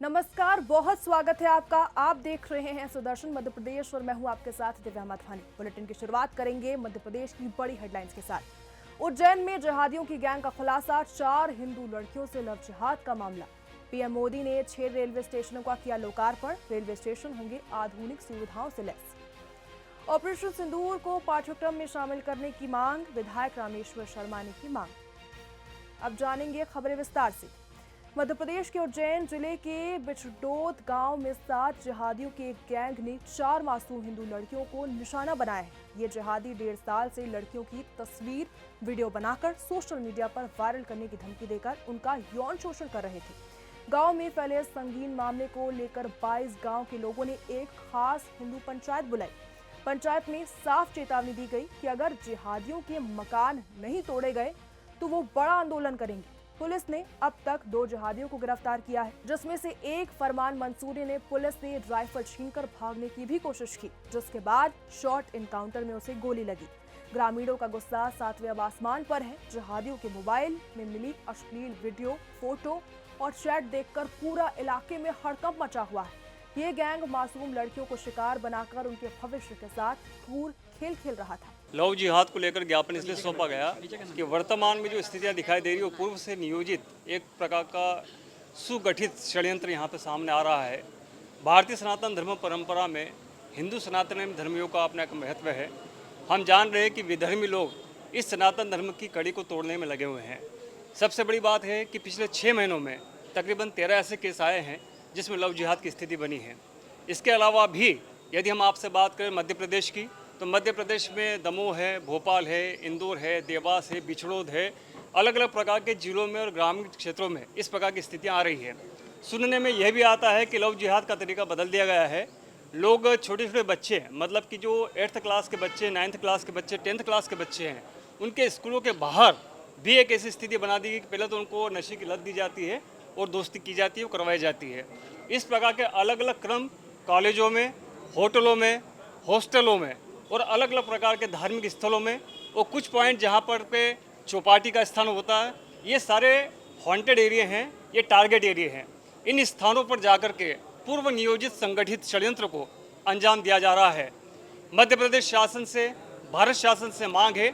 नमस्कार, बहुत स्वागत है आपका। आप देख रहे हैं सुदर्शन मध्य प्रदेश और मैं हूं आपके साथ दिव्या माधवानी। बुलेटिन की शुरुआत करेंगे मध्य प्रदेश की बड़ी हेडलाइंस के साथ। उज्जैन में जिहादियों की गैंग का खुलासा, 4 हिंदू लड़कियों से लव जिहाद का मामला। पीएम मोदी ने 6 रेलवे स्टेशनों का किया लोकार्पण। रेलवे स्टेशन होंगे आधुनिक सुविधाओं से लैस। ऑपरेशन सिंदूर को पाठ्यक्रम में शामिल करने की मांग, विधायक रामेश्वर शर्मा ने की मांग। अब जानेंगे खबरें विस्तार से। मध्य प्रदेश के उज्जैन जिले के बिचडोद गांव में 7 जिहादियों के एक गैंग ने 4 मासूम हिंदू लड़कियों को निशाना बनाया है। ये जिहादी 1.5 साल से लड़कियों की तस्वीर वीडियो बनाकर सोशल मीडिया पर वायरल करने की धमकी देकर उनका यौन शोषण कर रहे थे। गांव में फैले संगीन मामले को लेकर 22 गांव के लोगों ने एक खास हिंदू पंचायत बुलाई। पंचायत में साफ चेतावनी दी गई कि अगर जिहादियों के मकान नहीं तोड़े गए तो वो बड़ा आंदोलन करेंगे। पुलिस ने अब तक 2 जिहादियों को गिरफ्तार किया है, जिसमें से एक फरमान मंसूरी ने पुलिस से राइफल छीनकर भागने की भी कोशिश की, जिसके बाद शॉर्ट एनकाउंटर में उसे गोली लगी। ग्रामीणों का गुस्सा 7वें अब आसमान पर है। जिहादियों के मोबाइल में मिली अश्लील वीडियो, फोटो और चैट देखकर पूरा इलाके में हड़कंप मचा हुआ है। ये गैंग मासूम लड़कियों को शिकार बनाकर उनके भविष्य के साथ क्रूर खेल खेल रहा था। लव जिहाद को लेकर ज्ञापन इसलिए सौंपा गया कि वर्तमान में जो स्थितियां दिखाई दे रही है वो पूर्व से नियोजित एक प्रकार का सुगठित षड्यंत्र यहाँ पे सामने आ रहा है। भारतीय सनातन धर्म परंपरा में हिंदू सनातन धर्मियों का अपना एक महत्व है। हम जान रहे हैं कि विधर्मी लोग इस सनातन धर्म की कड़ी को तोड़ने में लगे हुए हैं। सबसे बड़ी बात है कि पिछले 6 महीनों में तकरीबन 13 ऐसे केस आए हैं जिसमें लव जिहाद की स्थिति बनी है। इसके अलावा भी यदि हम आपसे बात करें मध्य प्रदेश की, तो मध्य प्रदेश में दमोह है, भोपाल है, इंदौर है, देवास है, बिछड़ोद है, अलग अलग प्रकार के जिलों में और ग्रामीण क्षेत्रों में इस प्रकार की स्थितियां आ रही हैं। सुनने में यह भी आता है कि लव जिहाद का तरीका बदल दिया गया है। लोग छोटे छोटे बच्चे, मतलब कि जो 8th क्लास के बच्चे, 9th क्लास के बच्चे, 10th क्लास के बच्चे हैं, उनके स्कूलों के बाहर भी एक ऐसी स्थिति बना दी गई कि पहले तो उनको नशे की लत दी जाती है और दोस्ती की जाती है, वो करवाई जाती है। इस प्रकार के अलग अलग क्रम कॉलेजों में, होटलों में, हॉस्टलों में और अलग अलग प्रकार के धार्मिक स्थलों में, और कुछ पॉइंट जहाँ पर पे चौपाटी का स्थान होता है, ये सारे हॉन्टेड एरिया हैं, ये टारगेट एरिया हैं। इन स्थानों पर जाकर के पूर्व नियोजित संगठित षड्यंत्र को अंजाम दिया जा रहा है। मध्य प्रदेश शासन से, भारत शासन से मांग है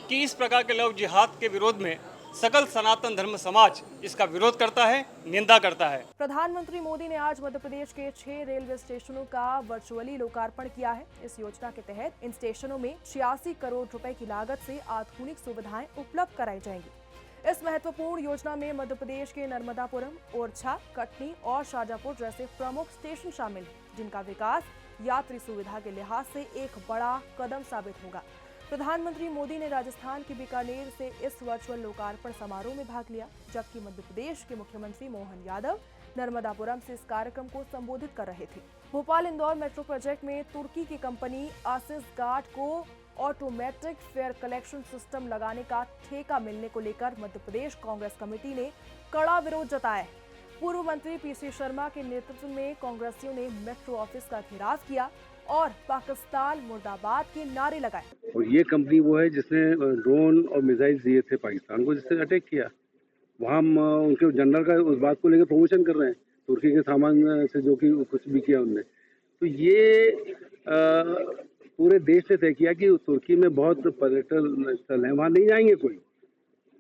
कि इस प्रकार के लव जिहाद के विरोध में सकल सनातन धर्म समाज इसका विरोध करता है, निंदा करता है। प्रधानमंत्री मोदी ने आज मध्य प्रदेश के 6 रेलवे स्टेशनों का वर्चुअली लोकार्पण किया है। इस योजना के तहत इन स्टेशनों में 86 करोड़ रुपए की लागत से आधुनिक सुविधाएं उपलब्ध कराई जाएंगी। इस महत्वपूर्ण योजना में मध्य प्रदेश के नर्मदापुरम, ओरछा, कटनी और शाजापुर जैसे प्रमुख स्टेशन शामिल हैं, जिनका विकास यात्री सुविधा के लिहाज से एक बड़ा कदम साबित होगा। प्रधानमंत्री मोदी ने राजस्थान के बीकानेर से इस वर्चुअल लोकार्पण समारोह में भाग लिया, जबकि मध्य प्रदेश के मुख्यमंत्री मोहन यादव नर्मदापुरम से इस कार्यक्रम को संबोधित कर रहे थे। भोपाल इंदौर मेट्रो प्रोजेक्ट में तुर्की की कंपनी आसिस गार्ड को ऑटोमेटिक फेयर कलेक्शन सिस्टम लगाने का ठेका मिलने को लेकर मध्य प्रदेश कांग्रेस कमेटी ने कड़ा विरोध जताया है। पूर्व मंत्री पीसी शर्मा के नेतृत्व में कांग्रेसियों ने मेट्रो ऑफिस का घेराव किया और पाकिस्तान मुर्दाबाद के नारे लगाए। और ये कंपनी वो है जिसने ड्रोन और मिसाइल दिए थे पाकिस्तान को, जिसने अटैक किया। वहाँ हम उनके जनरल का उस बात को लेकर प्रमोशन कर रहे हैं, तुर्की के सामान से जो कि कुछ भी किया उनने। तो ये पूरे देश ने तय किया कि तुर्की में बहुत पर्यटन स्थल हैं, वहाँ नहीं जाएंगे कोई।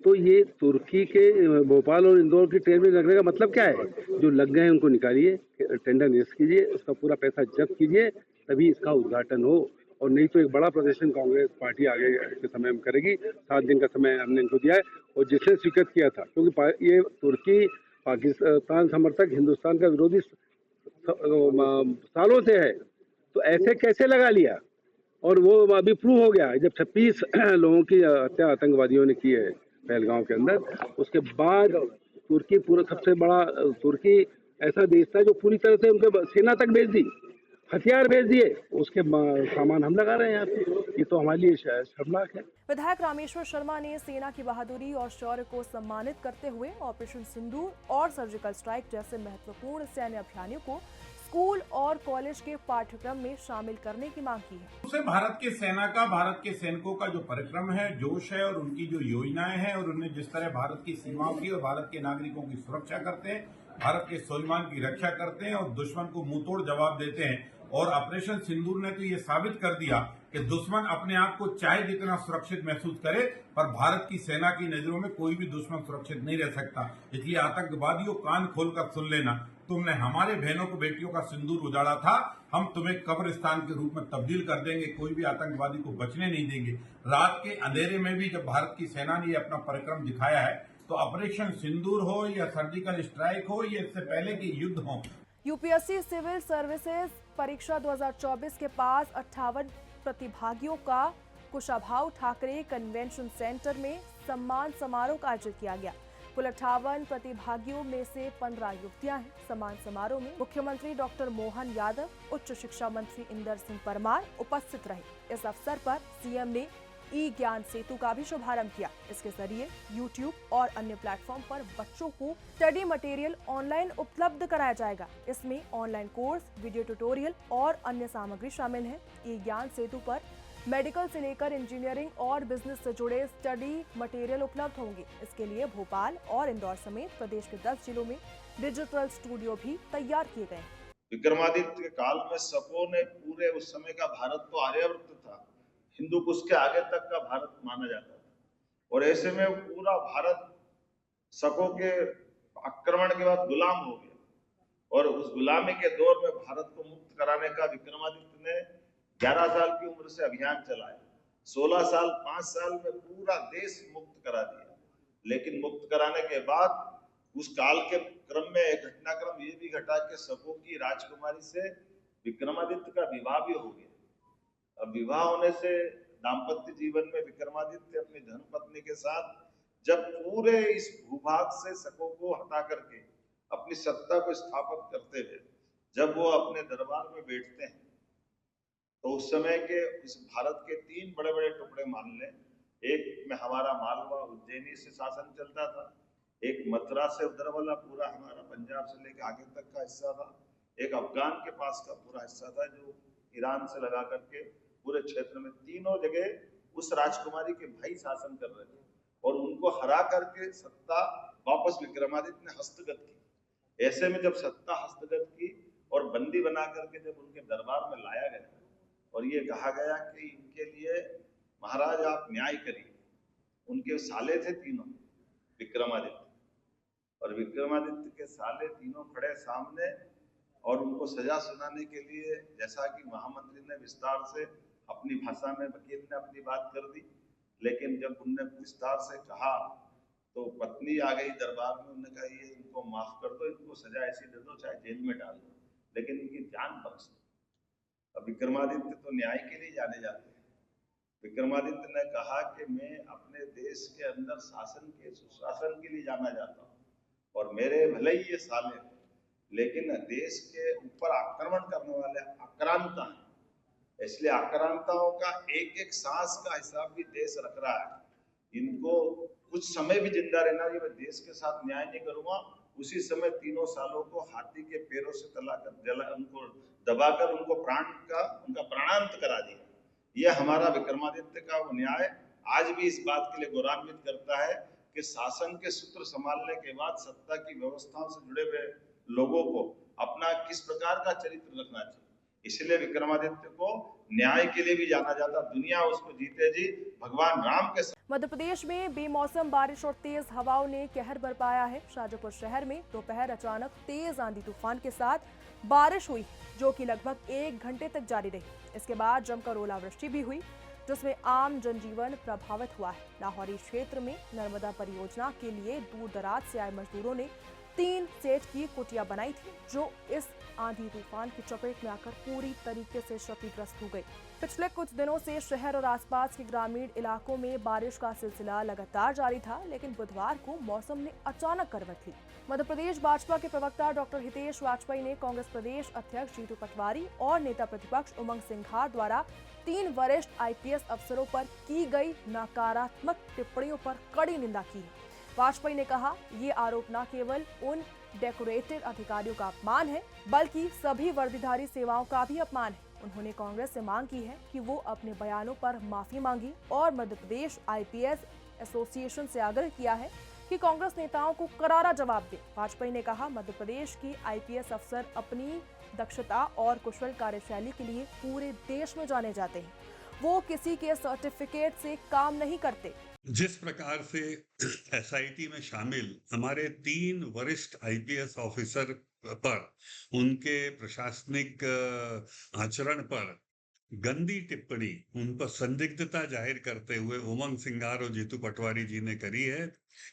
तो ये तुर्की के भोपाल और इंदौर की ट्रेन में लगने का मतलब क्या है? जो लग गए हैं उनको निकालिए, टेंडर निरस्त कीजिए, उसका पूरा पैसा जब्त कीजिए, तभी इसका उद्घाटन हो। और नहीं तो एक बड़ा प्रदर्शन कांग्रेस पार्टी आगे के समय में करेगी। 7 दिन का समय हमने इनको दिया है और जिसने स्वीकृत किया था, क्योंकि ये तुर्की पाकिस्तान समर्थक हिंदुस्तान का विरोधी सालों से है, तो ऐसे कैसे लगा लिया? और वो अभी प्रूव हो गया जब 26 लोगों की हत्या आतंकवादियों ने की है पहलगांव के अंदर। उसके बाद तुर्की पूरा सबसे बड़ा तुर्की ऐसा देश था जो पूरी तरह से उनके सेना तक भेज दी, हथियार भेज दिए, उसके सामान हम लगा रहे हैं यहाँ पे। ये तो हमारे लिए शर्मनाक है। विधायक रामेश्वर शर्मा ने सेना की बहादुरी और शौर्य को सम्मानित करते हुए ऑपरेशन सिंदूर और सर्जिकल स्ट्राइक जैसे महत्वपूर्ण सैन्य अभियानों को स्कूल और कॉलेज के पाठ्यक्रम में शामिल करने की मांग की है। उसे भारत के सेना का, भारत के सैनिकों का जो परिक्रम है, जोश है और उनकी जो योजनाएं हैं और उन्हें जिस तरह भारत की सीमाओं की और भारत के नागरिकों की सुरक्षा करते हैं, भारत के स्वाभिमान की रक्षा करते हैं और दुश्मन को मुंहतोड़ जवाब देते हैं। और ऑपरेशन सिंदूर ने तो ये साबित कर दिया कि दुश्मन अपने आप को चाहे जितना सुरक्षित महसूस करे, पर भारत की सेना की नजरों में कोई भी दुश्मन सुरक्षित नहीं रह सकता। इसलिए आतंकवादियों, कान खोलकर सुन लेना, तुमने हमारे बहनों को बेटियों का सिंदूर उजाड़ा था, हम तुम्हें कब्रिस्तान के रूप में तब्दील कर देंगे, कोई भी आतंकवादी को बचने नहीं देंगे। रात के अंधेरे में भी जब भारत की सेना ने अपना पराक्रम दिखाया है, तो ऑपरेशन सिंदूर हो या सर्जिकल स्ट्राइक हो या इससे पहले के युद्ध हो, यूपीएससी सिविल सर्विसेज परीक्षा 2024 के पास 58 प्रतिभागियों का कुशाभाऊ ठाकरे कन्वेंशन सेंटर में सम्मान समारोह का आयोजित किया गया। कुल 58 प्रतिभागियों में से 15 युवतियां हैं। सम्मान समारोह में मुख्यमंत्री डॉक्टर मोहन यादव, उच्च शिक्षा मंत्री इंदर सिंह परमार उपस्थित रहे। इस अवसर पर सीएम ने ई ज्ञान सेतु का भी शुभारंभ किया। इसके जरिए यूट्यूब और अन्य प्लेटफॉर्म पर बच्चों को स्टडी मटेरियल ऑनलाइन उपलब्ध कराया जाएगा। इसमें ऑनलाइन कोर्स, वीडियो ट्यूटोरियल और अन्य सामग्री शामिल है। ई ज्ञान सेतु पर मेडिकल से लेकर इंजीनियरिंग और बिजनेस से जुड़े स्टडी मटेरियल उपलब्ध होंगे। इसके लिए भोपाल और इंदौर समेत प्रदेश के 10 जिलों में डिजिटल स्टूडियो भी तैयार किए गए। विक्रमादित्य के काल में शकों ने पूरे उस समय का भारत तो आर्यावर्त था, हिंदू कुश के आगे तक का भारत माना जाता था, और ऐसे में पूरा भारत शकों के आक्रमण के बाद गुलाम हो गया। और उस गुलामी के दौर में भारत को मुक्त कराने का विक्रमादित्य ने 11 साल की उम्र से अभियान चलाया। 16 साल 5 साल में पूरा देश मुक्त करा दिया। लेकिन मुक्त कराने के बाद उस काल के क्रम में एक घटनाक्रम ये भी घटा कि शकों की राजकुमारी से विक्रमादित्य का विवाह भी हो गया। अब विवाह होने से दाम्पत्य जीवन में विक्रमादित्य अपनी धर्मपत्नी के साथ जब पूरे इस भूभाग से शकों को हटा करके अपनी सत्ता को स्थापित करते हुए जब वो अपने दरबार में बैठते हैं, तो उस समय के इस भारत के 3 बड़े बड़े टुकड़े मान लें। एक में हमारा मालवा उज्जैनी से शासन चलता था, एक मथुरा से उधर वाला पूरा हमारा पंजाब से लेकर आगे तक का हिस्सा था, एक अफगान के पास का पूरा हिस्सा था जो ईरान से लगा करके पूरे क्षेत्र में। तीनों जगह उस राजकुमारी के भाई शासन कर रहे थे और उनको हरा करके सत्ता वापस विक्रमादित्य ने हस्तगत की। ऐसे में जब सत्ता हस्तगत की और बंदी बना करके जब उनके दरबार में लाया गया और ये कहा गया कि इनके लिए महाराज आप न्याय करिए। उनके साले थे तीनों विक्रमादित्य, और विक्रमादित्य के साले तीनों खड़े सामने और उनको सजा सुनाने के लिए, जैसा कि महामंत्री ने विस्तार से अपनी भाषा में, वकील ने अपनी बात कर दी, लेकिन जब उनने विस्तार से कहा तो पत्नी आ गई दरबार में। उन्होंने कहा ये इनको माफ कर दो, इनको सजा ऐसी दे दो चाहे जेल में डाल दो, लेकिन इनकी जान बख्श दो। अब विक्रमादित्य तो न्याय के लिए जाने जाते हैं। विक्रमादित्य ने कहा कि मैं अपने देश के अंदर शासन के सुशासन के लिए जाना जाता हूँ, और मेरे भले ही ये साले, लेकिन देश के ऊपर आक्रमण करने वाले आक्रांता हैं, इसलिए आक्रांताओं का एक एक सांस का हिसाब भी देश रख रहा है। इनको कुछ समय भी जिंदा रहना, ये मैं देश के साथ न्याय नहीं करूंगा। उसी समय तीनों सालों को हाथी के पैरों से तलाकर उनको दबाकर उनको उनका प्राणांत करा दिया। यह हमारा विक्रमादित्य का वो न्याय आज भी इस बात के लिए गौरवान्वित करता है कि शासन के सूत्र संभालने के बाद सत्ता की व्यवस्थाओं से जुड़े हुए लोगों को अपना किस प्रकार का चरित्र रखना चाहिए। इसलिए विक्रमादित्य को न्याय के लिए भी जाना जाता। दुनिया उसको जीते जी भगवान राम के। मध्य प्रदेश में बेमौसम बारिश और तेज हवाओं ने कहर बरपाया है। शाजापुर शहर में दोपहर अचानक तेज आंधी तूफान के साथ बारिश हुई, जो कि लगभग 1 घंटे तक जारी रही। इसके बाद जमकर ओलावृष्टि भी हुई, जिसमें आम जनजीवन प्रभावित हुआ है। लाहौरी क्षेत्र में नर्मदा परियोजना के लिए दूर दराज से आए मजदूरों ने 3 सेट की कुटिया बनाई थी, जो इस आंधी तूफान की चपेट में आकर पूरी तरीके से क्षतिग्रस्त हो गई। पिछले कुछ दिनों से शहर और आसपास के ग्रामीण इलाकों में बारिश का सिलसिला लगातार जारी था, लेकिन बुधवार को मौसम ने अचानक करवट ली। मध्य प्रदेश भाजपा के प्रवक्ता डॉक्टर हितेश वाजपेयी ने कांग्रेस प्रदेश अध्यक्ष जीतू पटवारी और नेता प्रतिपक्ष उमंग सिंघार द्वारा 3 वरिष्ठ आईपीएस अफसरों पर की गई नकारात्मक टिप्पणियों पर कड़ी निंदा की। वाजपेयी ने कहा, ये आरोप न केवल उन डेकोरेटेड अधिकारियों का अपमान है, बल्कि सभी वर्दीधारी सेवाओं का भी अपमान है। उन्होंने कांग्रेस से मांग की है कि वो अपने बयानों पर माफी मांगी और मध्य प्रदेश आईपीएस एसोसिएशन से आग्रह किया है कि कांग्रेस नेताओं को करारा जवाब दे। वाजपेयी ने कहा, मध्य प्रदेश की आईपीएस अफसर अपनी दक्षता और कुशल कार्यशैली के लिए पूरे देश में जाने जाते हैं। वो किसी के सर्टिफिकेट से काम नहीं करते। जिस प्रकार से एसआईटी में शामिल हमारे 3 वरिष्ठ आईपीएस ऑफिसर पर उनके प्रशासनिक आचरण पर गंदी टिप्पणी, उन पर संदिग्धता जाहिर करते हुए उमंग सिंगार और जीतू पटवारी जी ने करी है,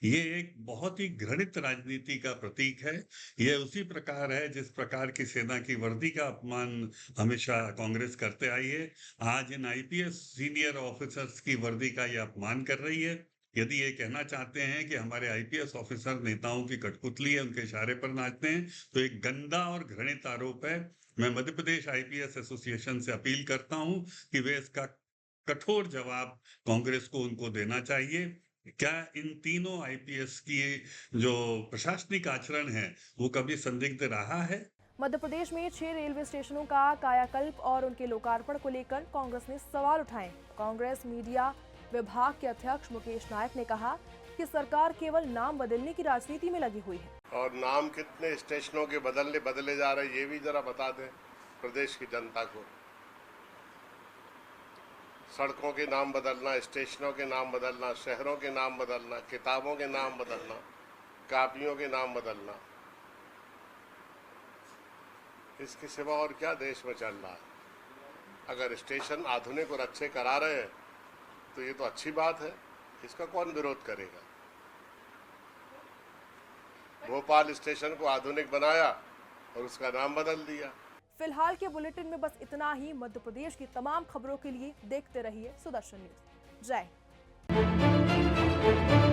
ये एक बहुत ही घृणित राजनीति का प्रतीक है। यह उसी प्रकार है जिस प्रकार की सेना की वर्दी का अपमान हमेशा कांग्रेस करते आई है। आज इन आईपीएस सीनियर ऑफिसर्स की वर्दी का ये अपमान कर रही है। यदि ये कहना चाहते हैं कि हमारे आईपीएस ऑफिसर नेताओं की कठपुतली है, उनके इशारे पर नाचते हैं, तो एक गंदा और घृणित आरोप है। मैं मध्य प्रदेश आईपीएस एसोसिएशन से अपील करता हूं कि वे इसका कठोर जवाब कांग्रेस को उनको देना चाहिए। क्या इन तीनों आईपीएस की जो प्रशासनिक आचरण है वो कभी संदिग्ध रहा है? मध्य प्रदेश में 6 रेलवे स्टेशनों का कायाकल्प और उनके लोकार्पण को लेकर कांग्रेस ने सवाल उठाए। कांग्रेस मीडिया विभाग के अध्यक्ष मुकेश नायक ने कहा कि सरकार केवल नाम बदलने की राजनीति में लगी हुई है। और नाम कितने स्टेशनों के बदले जा रहे हैं ये भी जरा बता दें प्रदेश की जनता को। सड़कों के नाम बदलना, स्टेशनों के नाम बदलना, शहरों के नाम बदलना, किताबों के नाम बदलना, कापियों के नाम बदलना, इसके सिवा और क्या देश में चल रहा है? अगर स्टेशन आधुनिक और अच्छे करा रहे हैं तो ये तो अच्छी बात है, इसका कौन विरोध करेगा? भोपाल स्टेशन को आधुनिक बनाया और उसका नाम बदल दिया। फिलहाल के बुलेटिन में बस इतना ही। मध्य प्रदेश की तमाम खबरों के लिए देखते रहिए सुदर्शन न्यूज। जय हिंद।